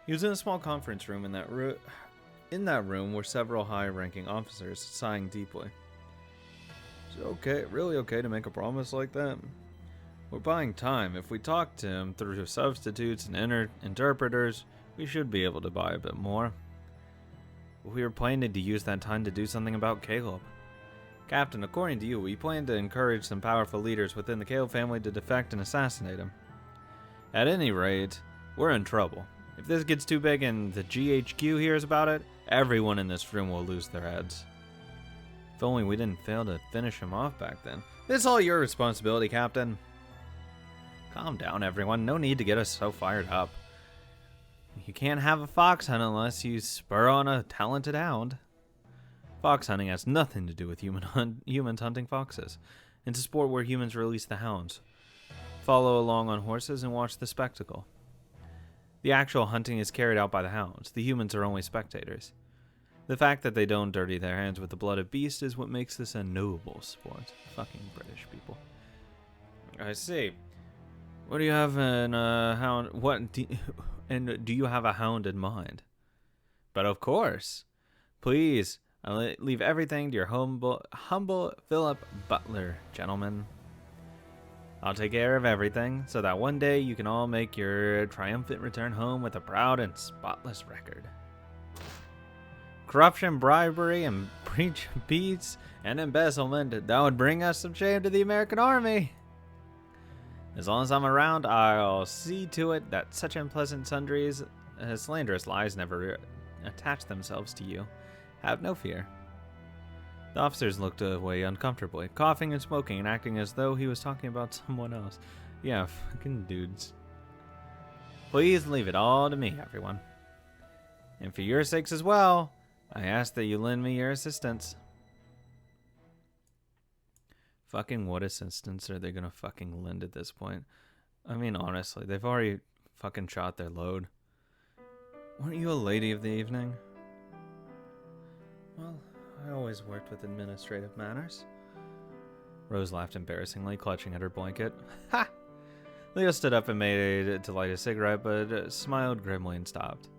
He was in a small conference room. In that room were several high-ranking officers, sighing deeply. Is it okay, really okay to make a promise like that? We're buying time. If we talk to him through substitutes and interpreters, we should be able to buy a bit more. We were planning to use that time to do something about Caleb. Captain, according to you, we plan to encourage some powerful leaders within the Caleb family to defect and assassinate him. At any rate, we're in trouble. If this gets too big and the GHQ hears about it, everyone in this room will lose their heads. If only we didn't fail to finish him off back then. It's all your responsibility, Captain. Calm down, everyone. No need to get us so fired up. You can't have a fox hunt unless you spur on a talented hound. Fox hunting has nothing to do with humans hunting foxes. It's a sport where humans release the hounds, follow along on horses, and watch the spectacle. The actual hunting is carried out by the hounds. The humans are only spectators. The fact that they don't dirty their hands with the blood of beasts is what makes this a noble sport. Fucking British people. I see. What do you have in a hound? And do you have a hound in mind? But of course. Please, I'll leave everything to your humble Philip Butler, gentlemen. I'll take care of everything so that one day you can all make your triumphant return home with a proud and spotless record. Corruption, bribery, and breach of peace and embezzlement, that would bring us some shame to the American army. As long as I'm around, I'll see to it that such unpleasant slanderous lies never attach themselves to you. Have no fear. The officers looked away uncomfortably, coughing and smoking and acting as though he was talking about someone else. Yeah, fucking dudes. Please leave it all to me, everyone. And for your sakes as well, I ask that you lend me your assistance. Fucking what assistance are they gonna fucking lend at this point? I mean, honestly, they've already fucking shot their load. Weren't you a lady of the evening? Well, I always worked with administrative matters. Rose laughed embarrassingly, clutching at her blanket. Ha! Leo stood up and made to light a cigarette, but smiled grimly and stopped.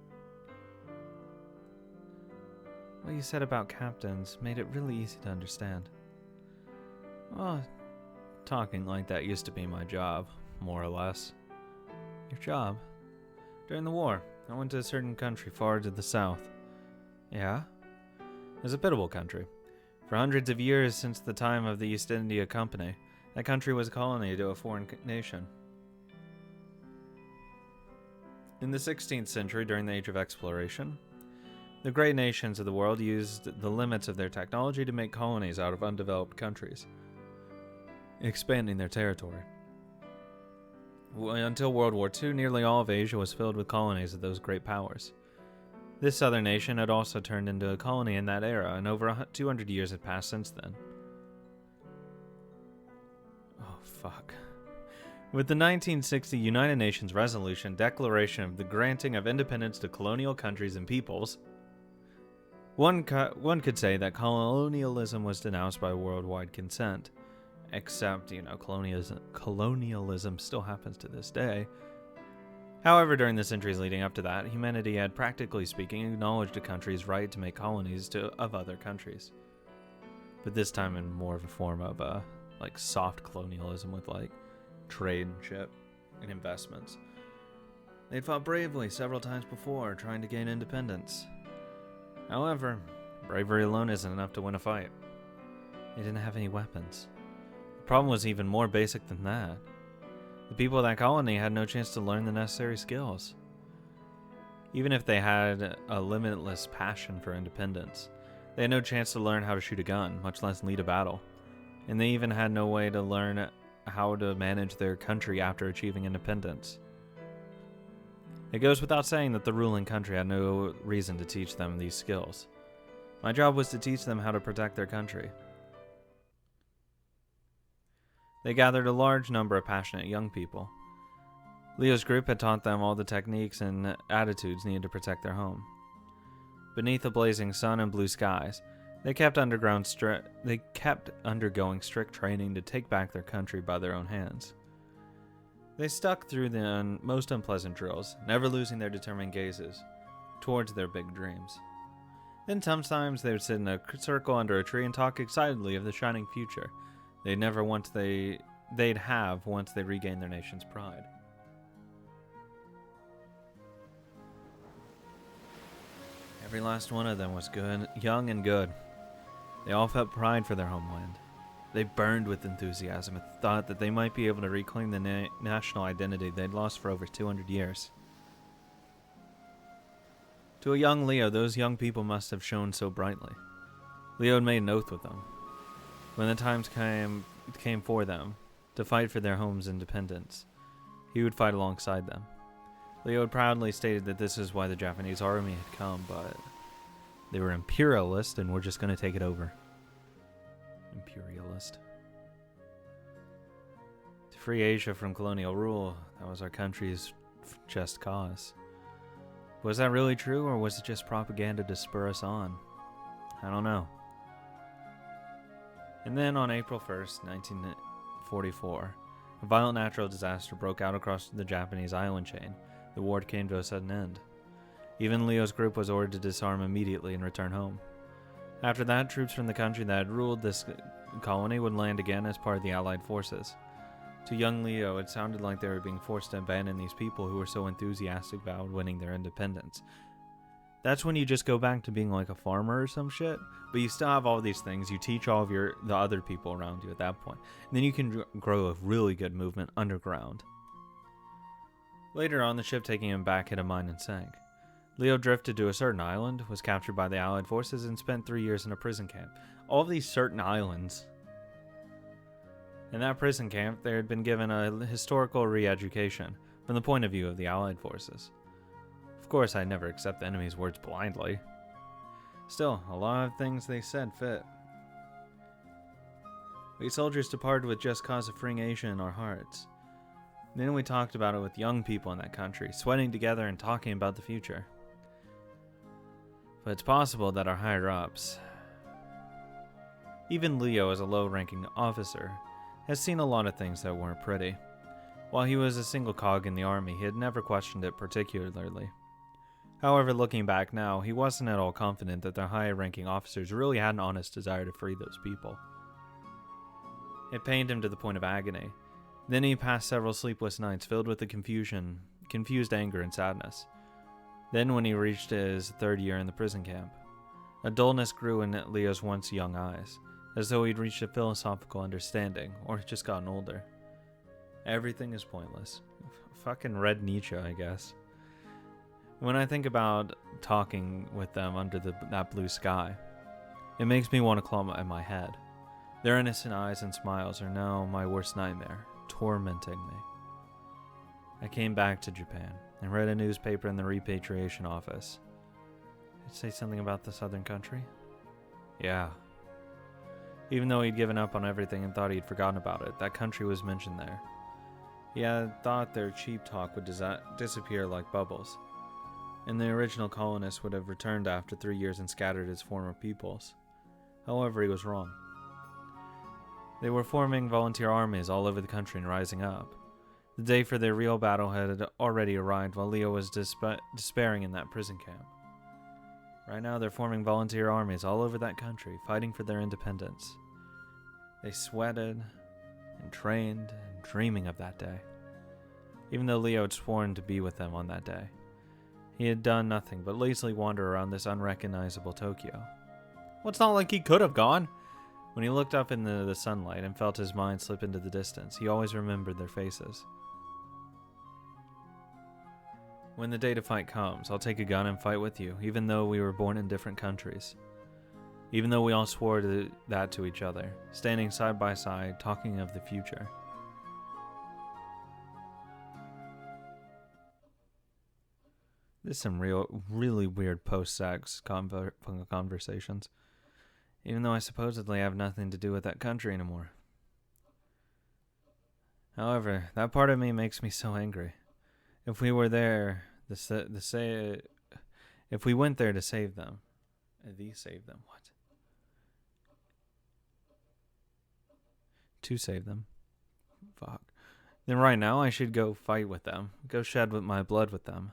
What you said about captains made it really easy to understand. Well, talking like that used to be my job, more or less. Your job? During the war, I went to a certain country far to the south. Yeah? It was a pitiable country. For hundreds of years since the time of the East India Company, that country was a colony to a foreign nation. In the 16th century, during the Age of Exploration, the great nations of the world used the limits of their technology to make colonies out of undeveloped countries, expanding their territory. Until World War II, nearly all of Asia was filled with colonies of those great powers. This southern nation had also turned into a colony in that era, and over 200 years had passed since then. Oh, fuck. With the 1960 United Nations Resolution Declaration of the Granting of Independence to Colonial Countries and Peoples, one could say that colonialism was denounced by worldwide consent. Except, colonialism still happens to this day. However, during the centuries leading up to that, humanity had, practically speaking, acknowledged a country's right to make colonies of other countries. But this time in more of a form of, soft colonialism with, trade and shit and investments. They'd fought bravely several times before, trying to gain independence. However, bravery alone isn't enough to win a fight. They didn't have any weapons. The problem was even more basic than that. The people of that colony had no chance to learn the necessary skills. Even if they had a limitless passion for independence, they had no chance to learn how to shoot a gun, much less lead a battle. And they even had no way to learn how to manage their country after achieving independence. It goes without saying that the ruling country had no reason to teach them these skills. My job was to teach them how to protect their country. They gathered a large number of passionate young people. Leo's group had taught them all the techniques and attitudes needed to protect their home. Beneath the blazing sun and blue skies, they kept undergoing strict training to take back their country by their own hands. They stuck through the most unpleasant drills, never losing their determined gazes towards their big dreams. Then sometimes they would sit in a circle under a tree and talk excitedly of the shining future they'd have once they regained their nation's pride. Every last one of them was good, young and good. They all felt pride for their homeland. They burned with enthusiasm at the thought that they might be able to reclaim the national identity they'd lost for over 200 years. To a young Leo, those young people must have shone so brightly. Leo had made an oath with them. When the times came for them to fight for their home's independence, he would fight alongside them. Leo had proudly stated that this is why the Japanese army had come, but they were imperialist and were just going to take it over. Imperialist. To free Asia from colonial rule, that was our country's just cause. Was that really true, or was it just propaganda to spur us on? I don't know. And then on April 1st, 1944, a violent natural disaster broke out across the Japanese island chain. The war came to a sudden end. Even Leo's group was ordered to disarm immediately and return home. After that, troops from the country that had ruled this colony would land again as part of the Allied forces. To young Leo, it sounded like they were being forced to abandon these people who were so enthusiastic about winning their independence. That's when you just go back to being like a farmer or some shit, but you still have all these things. You teach all of the other people around you at that point. And then you can grow a really good movement underground. Later on, the ship taking him back hit a mine and sank. Leo drifted to a certain island, was captured by the Allied forces, and spent 3 years in a prison camp. All of these certain islands. In that prison camp, they had been given a historical re-education from the point of view of the Allied forces. Of course, I never accept the enemy's words blindly. Still, a lot of things they said fit. We soldiers departed with just cause of freeing Asia in our hearts. Then we talked about it with young people in that country, sweating together and talking about the future. But it's possible that our higher-ups, even Leo as a low-ranking officer, has seen a lot of things that weren't pretty. While he was a single cog in the army, he had never questioned it particularly. However, looking back now, he wasn't at all confident that their higher-ranking officers really had an honest desire to free those people. It pained him to the point of agony. Then he passed several sleepless nights filled with the confused anger and sadness. Then when he reached his 3rd year in the prison camp, a dullness grew in Leo's once young eyes, as though he'd reached a philosophical understanding, or just gotten older. Everything is pointless. Fucking read Nietzsche, I guess. When I think about talking with them under that blue sky, it makes me want to claw at my head. Their innocent eyes and smiles are now my worst nightmare, tormenting me. I came back to Japan and read a newspaper in the repatriation office. Did it say something about the southern country? Yeah. Even though he'd given up on everything and thought he'd forgotten about it, that country was mentioned there. He had thought their cheap talk would disappear like bubbles, and the original colonists would have returned after 3 years and scattered his former peoples. However, he was wrong. They were forming volunteer armies all over the country and rising up. The day for their real battle had already arrived while Leo was despairing in that prison camp. Right now they're forming volunteer armies all over that country, fighting for their independence. They sweated and trained and dreaming of that day. Even though Leo had sworn to be with them on that day, he had done nothing but lazily wander around this unrecognizable Tokyo. Well, it's not like he could have gone. When he looked up into the sunlight and felt his mind slip into the distance, he always remembered their faces. When the day to fight comes, I'll take a gun and fight with you, even though we were born in different countries. Even though we all swore that to each other, standing side by side, talking of the future. There's some really weird post-sex conversations. Even though I supposedly have nothing to do with that country anymore. However, that part of me makes me so angry. If we were there, if we went there to save them, what? To save them. Fuck. then right now I should go fight with them, go shed with my blood with them.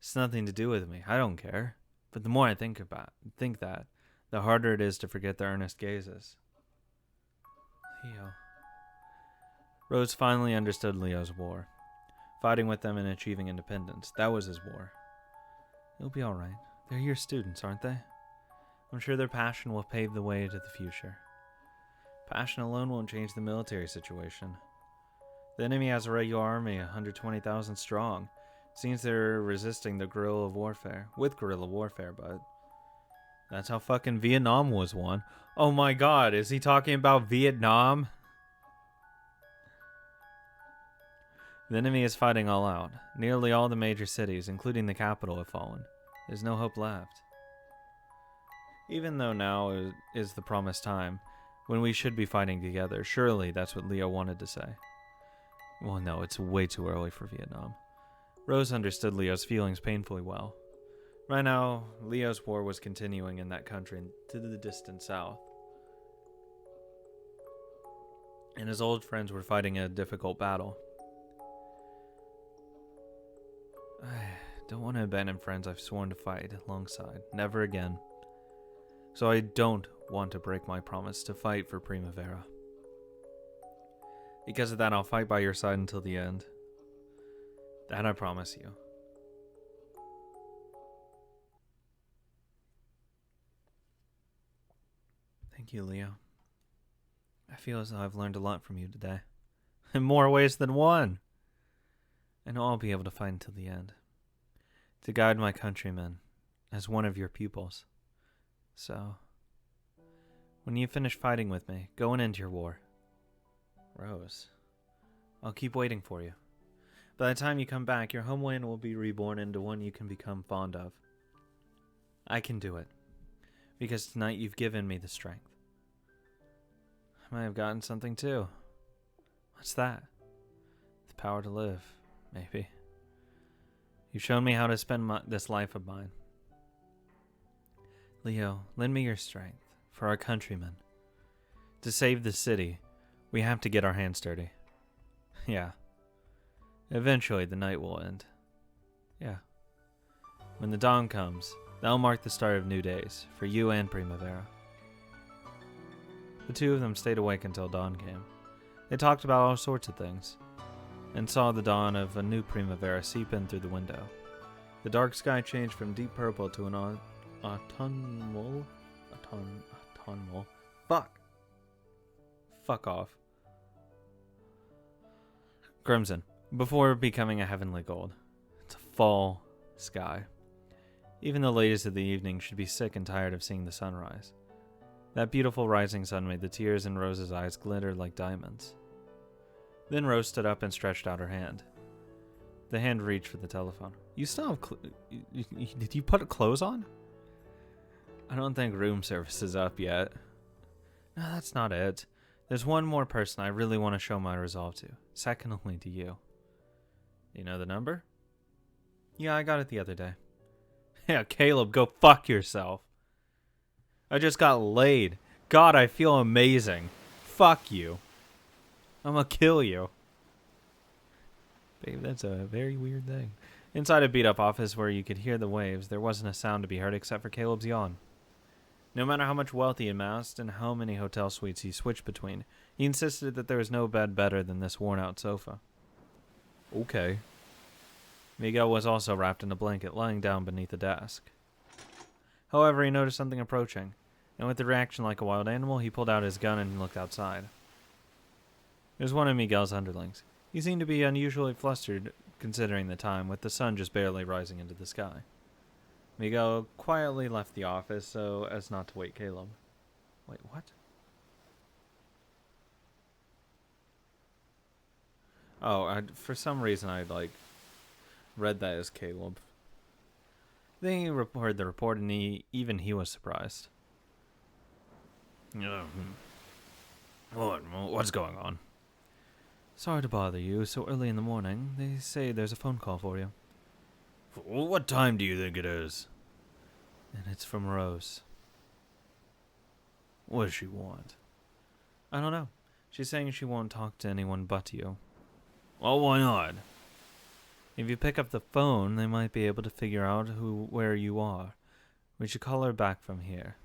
It's nothing to do with me. I don't care. But the more I think that, the harder it is to forget their earnest gazes. Leo. Rose finally understood Leo's war. Fighting with them and achieving independence. That was his war. It'll be alright. They're your students, aren't they? I'm sure their passion will pave the way to the future. Passion alone won't change the military situation. The enemy has a regular army, 120,000 strong. Seems they're resisting the guerrilla warfare, but that's how fucking Vietnam was won. Oh my god, is he talking about Vietnam? The enemy is fighting all out. Nearly all the major cities, including the capital, have fallen. There's no hope left. Even though now is the promised time, when we should be fighting together, surely that's what Leo wanted to say. Well, no, it's way too early for Vietnam. Rose understood Leo's feelings painfully well. Right now, Leo's war was continuing in that country to the distant south. And his old friends were fighting a difficult battle. I don't want to abandon friends I've sworn to fight alongside. Never again. So I don't want to break my promise to fight for Primavera. Because of that, I'll fight by your side until the end. That I promise you. Thank you, Leo. I feel as though I've learned a lot from you today. In more ways than one. And I'll be able to fight until the end. To guide my countrymen as one of your pupils. So, when you finish fighting with me, go and end your war. Rose, I'll keep waiting for you. By the time you come back, your homeland will be reborn into one you can become fond of. I can do it. Because tonight you've given me the strength. I might have gotten something too. What's that? The power to live, maybe. You've shown me how to spend this life of mine. Leo, lend me your strength for our countrymen. To save the city, we have to get our hands dirty. Yeah. Eventually, the night will end. Yeah. When the dawn comes, that'll mark the start of new days, for you and Primavera. The two of them stayed awake until dawn came. They talked about all sorts of things, and saw the dawn of a new Primavera seep in through the window. The dark sky changed from deep purple to an autumnal... Fuck off. Crimson, before becoming a heavenly gold. It's a fall sky. Even the ladies of the evening should be sick and tired of seeing the sunrise. That beautiful rising sun made the tears in Rose's eyes glitter like diamonds. Then Rose stood up and stretched out her hand. The hand reached for the telephone. You still have did you put clothes on? I don't think room service is up yet. No, that's not it. There's one more person I really want to show my resolve to. Second only to you. You know the number? Yeah, I got it the other day. Yeah, Caleb, go fuck yourself. I just got laid. God, I feel amazing. Fuck you. I'm gonna kill you. Babe, that's a very weird thing. Inside a beat-up office where you could hear the waves, there wasn't a sound to be heard except for Caleb's yawn. No matter how much wealth he amassed and how many hotel suites he switched between, he insisted that there was no bed better than this worn-out sofa. Okay. Miguel was also wrapped in a blanket, lying down beneath a desk. However, he noticed something approaching, and with a reaction like a wild animal, he pulled out his gun and looked outside. It was one of Miguel's underlings. He seemed to be unusually flustered, considering the time, with the sun just barely rising into the sky. Miguel quietly left the office so as not to wake Caleb. Wait, what? Oh, for some reason I read that as Caleb. Then he heard the report and even he was surprised. What's going on? Sorry to bother you so early in the morning. They say there's a phone call for you. What time do you think it is? And it's from Rose. What does she want? I don't know. She's saying she won't talk to anyone but you. Well, why not? If you pick up the phone, they might be able to figure out where you are. We should call her back from here.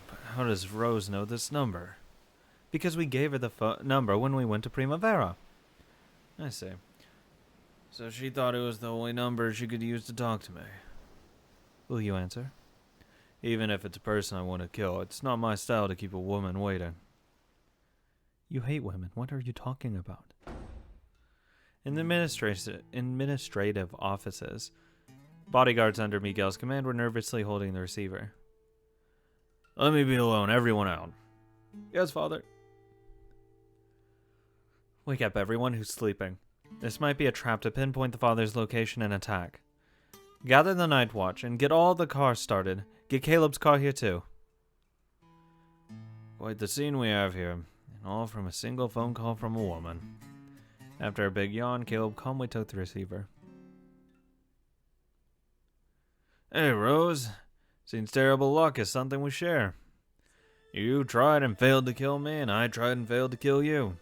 But how does Rose know this number? Because we gave her the number when we went to Primavera. I see. So she thought it was the only number she could use to talk to me. Will you answer? Even if it's a person I want to kill, it's not my style to keep a woman waiting. You hate women. What are you talking about? In the administrative offices, bodyguards under Miguel's command were nervously holding the receiver. Let me be alone. Everyone out. Yes, Father. Wake up everyone who's sleeping. This might be a trap to pinpoint the Father's location and attack. Gather the night watch and get all the cars started. Get Caleb's car here too. Quite the scene we have here, and all from a single phone call from a woman. After a big yawn, Caleb calmly took the receiver. Hey, Rose. Seems terrible luck is something we share. You tried and failed to kill me, and I tried and failed to kill you.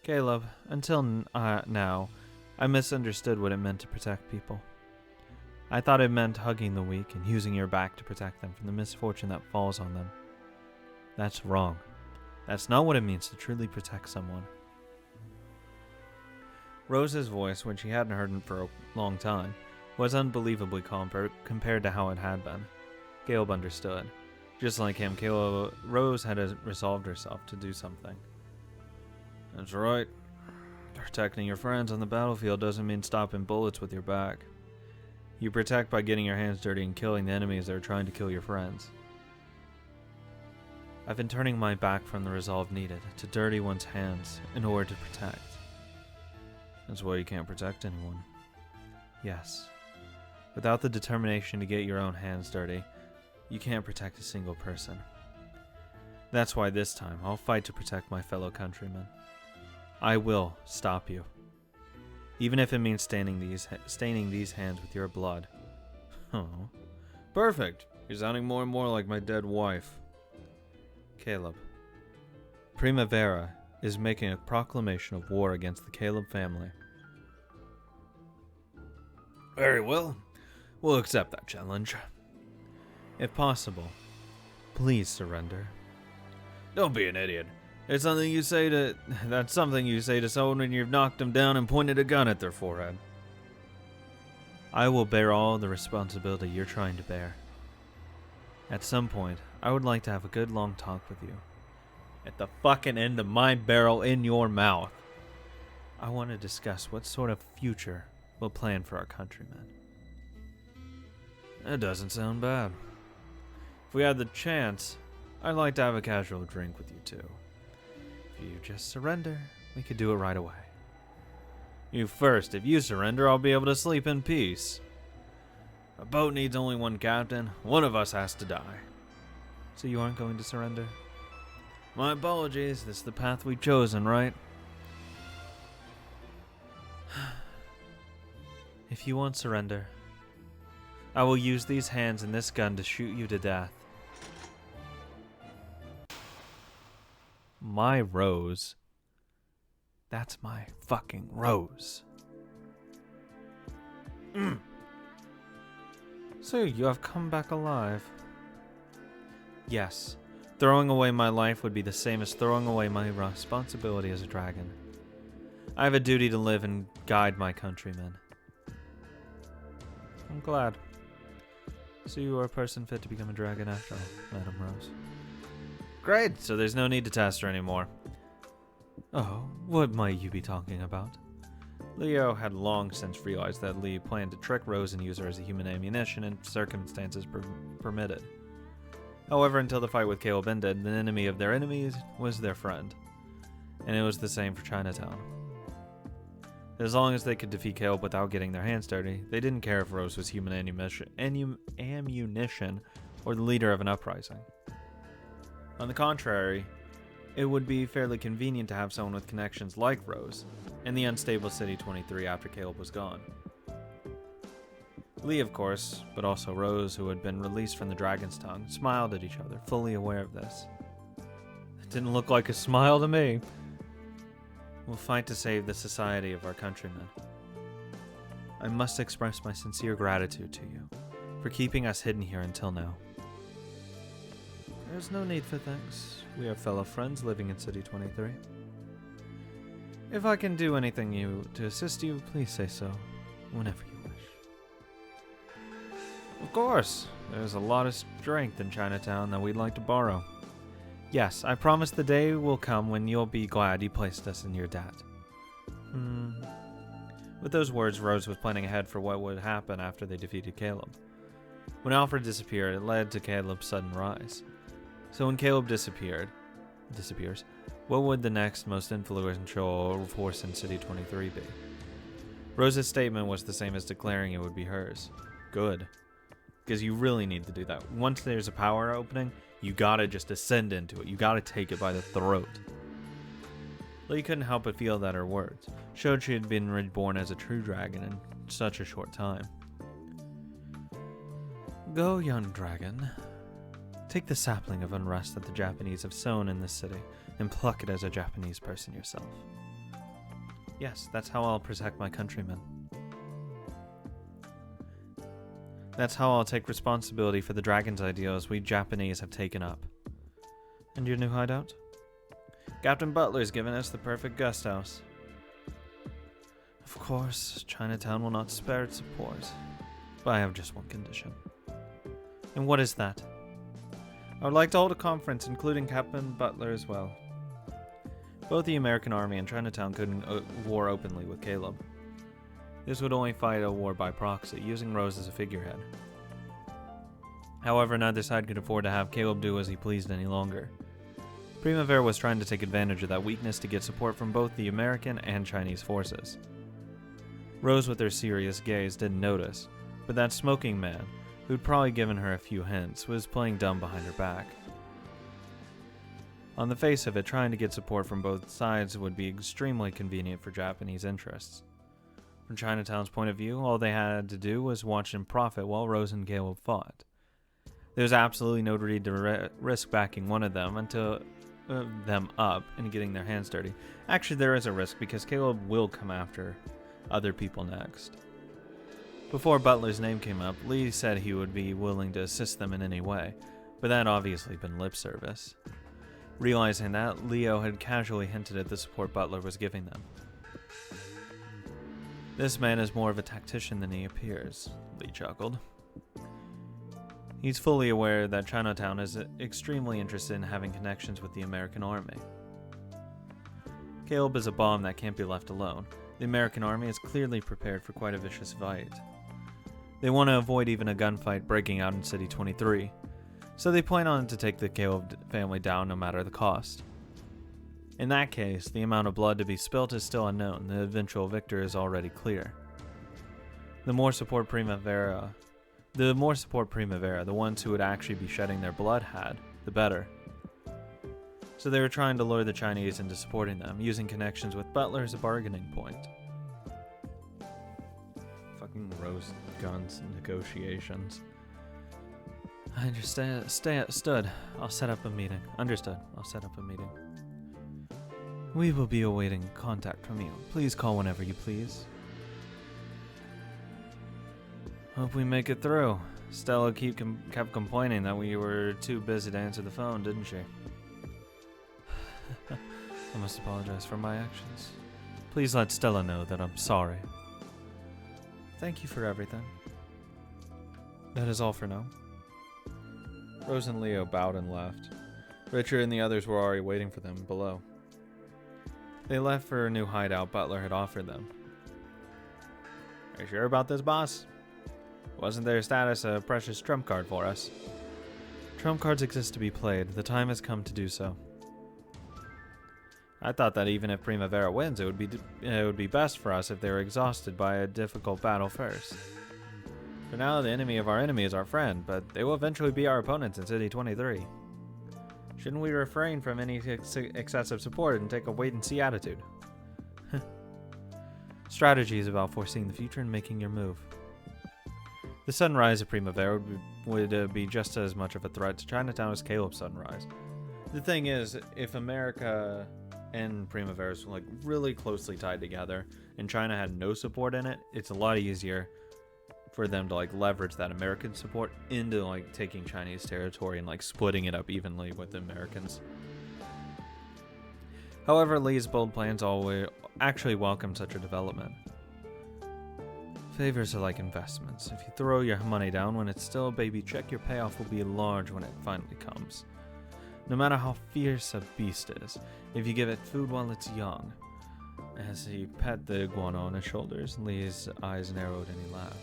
Caleb, until now, I misunderstood what it meant to protect people. I thought it meant hugging the weak and using your back to protect them from the misfortune that falls on them. That's wrong. That's not what it means to truly protect someone. Rose's voice, when she hadn't heard it for a long time, was unbelievably calm compared to how it had been. Caleb understood. Just like him, Rose had resolved herself to do something. That's right. Protecting your friends on the battlefield doesn't mean stopping bullets with your back. You protect by getting your hands dirty and killing the enemies that are trying to kill your friends. I've been turning my back from the resolve needed to dirty one's hands in order to protect. That's why you can't protect anyone. Yes. Without the determination to get your own hands dirty, you can't protect a single person. That's why this time I'll fight to protect my fellow countrymen. I will stop you. Even if it means staining these hands with your blood. Oh. Perfect. You're sounding more and more like my dead wife. Caleb. Primavera is making a proclamation of war against the Caleb family. Very well. We'll accept that challenge. If possible, please surrender. Don't be an idiot. It's something you say to... That's something you say to someone when you've knocked them down and pointed a gun at their forehead. I will bear all the responsibility you're trying to bear. At some point, I would like to have a good long talk with you. At the fucking end of my barrel in your mouth. I want to discuss what sort of future we'll plan for our countrymen. That doesn't sound bad. If we had the chance, I'd like to have a casual drink with you too. If you just surrender, we could do it right away. You first. If you surrender, I'll be able to sleep in peace. A boat needs only one captain. One of us has to die. So you aren't going to surrender? My apologies. This is the path we've chosen, right? If you won't surrender, I will use these hands and this gun to shoot you to death. My Rose. That's my fucking Rose. So you have come back alive. Yes. Throwing away my life would be the same as throwing away my responsibility as a dragon. I have a duty to live and guide my countrymen. I'm glad. So you are a person fit to become a dragon after all, Madam Rose. Great, so there's no need to test her anymore. Oh, what might you be talking about? Leo had long since realized that Lee planned to trick Rose and use her as a human ammunition if circumstances permitted. However, until the fight with Caleb ended, the enemy of their enemies was their friend. And it was the same for Chinatown. As long as they could defeat Caleb without getting their hands dirty, they didn't care if Rose was human ammunition or the leader of an uprising. On the contrary, it would be fairly convenient to have someone with connections like Rose in the unstable City 23 after Caleb was gone. Lee, of course, but also Rose, who had been released from the Dragon's Tongue, smiled at each other, fully aware of this. It didn't look like a smile to me. We'll fight to save the society of our countrymen. I must express my sincere gratitude to you for keeping us hidden here until now. There's no need for thanks. We are fellow friends living in City 23. If I can do anything to assist you, please say so, whenever you wish. Of course, there's a lot of strength in Chinatown that we'd like to borrow. Yes, I promise the day will come when you'll be glad you placed us in your debt. With those words, Rose was planning ahead for what would happen after they defeated Caleb. When Alfred disappeared, it led to Caleb's sudden rise. So when Caleb disappears, what would the next most influential force in City 23 be? Rose's statement was the same as declaring it would be hers. Good. Because you really need to do that. Once there's a power opening, you gotta just ascend into it. You gotta take it by the throat. Lee couldn't help but feel that her words showed she had been reborn as a true dragon in such a short time. Go, young dragon. Take the sapling of unrest that the Japanese have sown in this city and pluck it as a Japanese person yourself. Yes, that's how I'll protect my countrymen. That's how I'll take responsibility for the dragon's ideals we Japanese have taken up. And your new hideout? Captain Butler's given us the perfect guest house. Of course, Chinatown will not spare its support, but I have just one condition. And what is that? I would like to hold a conference including Captain Butler as well. Both the American Army and Chinatown couldn't war openly with Caleb. This would only fight a war by proxy, using Rose as a figurehead. However, neither side could afford to have Caleb do as he pleased any longer. Primavera was trying to take advantage of that weakness to get support from both the American and Chinese forces. Rose, with her serious gaze, didn't notice, but that smoking man, who'd probably given her a few hints, was playing dumb behind her back. On the face of it, trying to get support from both sides would be extremely convenient for Japanese interests. From Chinatown's point of view, all they had to do was watch and profit while Rose and Caleb fought. There was absolutely no need to risk backing one of them until them up and getting their hands dirty. Actually, there is a risk because Caleb will come after other people next. Before Butler's name came up, Lee said he would be willing to assist them in any way, but that had obviously been lip service. Realizing that, Leo had casually hinted at the support Butler was giving them. This man is more of a tactician than he appears, Lee chuckled. He's fully aware that Chinatown is extremely interested in having connections with the American Army. Caleb is a bomb that can't be left alone. The American Army is clearly prepared for quite a vicious fight. They want to avoid even a gunfight breaking out in City 23, so they plan on to take the Caleb family down no matter the cost. In that case, the amount of blood to be spilt is still unknown. The eventual victor is already clear. The more support Primavera, the ones who would actually be shedding their blood had, the better. So they were trying to lure the Chinese into supporting them, using connections with Butler as a bargaining point. Fucking rose guns negotiations. I understood. I'll set up a meeting. Understood. I'll set up a meeting. We will be awaiting contact from you. Please call whenever you please. Hope we make it through. Stella kept complaining that we were too busy to answer the phone, didn't she? I must apologize for my actions. Please let Stella know that I'm sorry. Thank you for everything. That is all for now. Rose and Leo bowed and left. Richard and the others were already waiting for them below. They left for a new hideout Butler had offered them. Are you sure about this, boss? Wasn't their status a precious trump card for us? Trump cards exist to be played. The time has come to do so. I thought that even if Primavera wins, it would be best for us if they were exhausted by a difficult battle first. For now, the enemy of our enemy is our friend, but they will eventually be our opponents in City 23. Shouldn't we refrain from any excessive support and take a wait-and-see attitude? Strategy is about foreseeing the future and making your move. The sunrise of Primavera would be just as much of a threat to Chinatown as Caleb's sunrise. The thing is, if America and Primaveras were like really closely tied together, and China had no support in it, it's a lot easier for them to like leverage that American support into like taking Chinese territory and like splitting it up evenly with the Americans. However, Li's bold plans always actually welcomed such a development. Favors are like investments. If you throw your money down when it's still a baby chick, your payoff will be large when it finally comes. No matter how fierce a beast is, if you give it food while it's young. As he pet the iguana on his shoulders, Li's eyes narrowed and he laughed.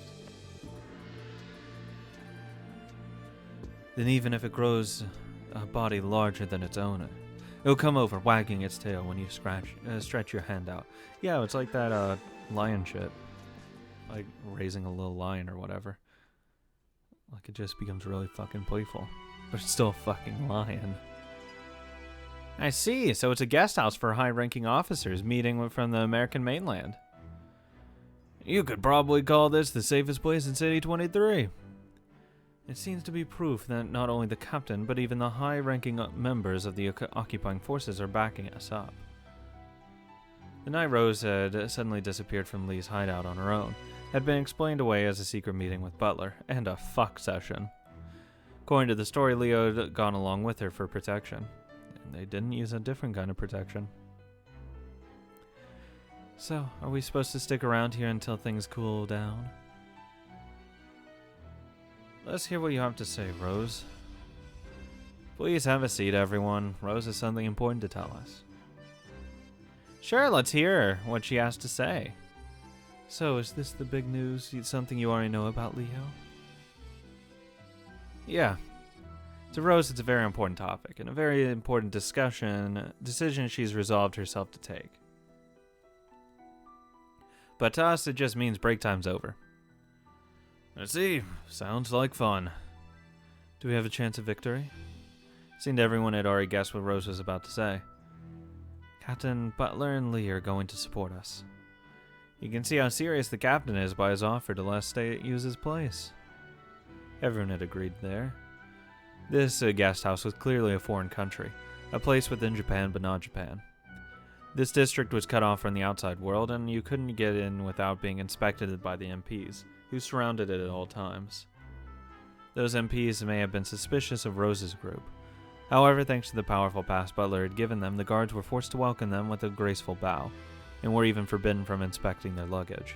Then even if it grows a body larger than its owner, it'll come over wagging its tail when you stretch your hand out. Yeah, it's like that lion shit. Like raising a little lion or whatever. Like it just becomes really fucking playful. But it's still a fucking lion. I see, so it's a guest house for high-ranking officers meeting from the American mainland. You could probably call this the safest place in City 23. It seems to be proof that not only the captain, but even the high-ranking members of the occupying forces are backing us up. The night Rose had suddenly disappeared from Li's hideout on her own had been explained away as a secret meeting with Butler, and a fuck session. According to the story, Leo had gone along with her for protection. And they didn't use a different kind of protection. So, are we supposed to stick around here until things cool down? Let's hear what you have to say, Rose. Please have a seat, everyone. Rose has something important to tell us. Sure, let's hear what she has to say. So, is this the big news? Something you already know about Leo? Yeah. To Rose, it's a very important topic, and a very important decision she's resolved herself to take. But to us, it just means break time's over. I see. Sounds like fun. Do we have a chance of victory? Seemed everyone had already guessed what Rose was about to say. Captain Butler and Li are going to support us. You can see how serious the captain is by his offer to let us use his place. Everyone had agreed there. This guest house was clearly a foreign country, a place within Japan but not Japan. This district was cut off from the outside world, and you couldn't get in without being inspected by the MPs, who surrounded it at all times. Those MPs may have been suspicious of Rose's group. However, thanks to the powerful pass Butler had given them, the guards were forced to welcome them with a graceful bow, and were even forbidden from inspecting their luggage.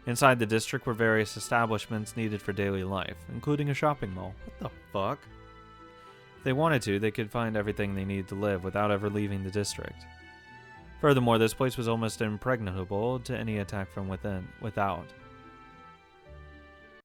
Inside the district were various establishments needed for daily life, including a shopping mall. What the fuck? If they wanted to, they could find everything they needed to live without ever leaving the district. Furthermore, this place was almost impregnable to any attack from without.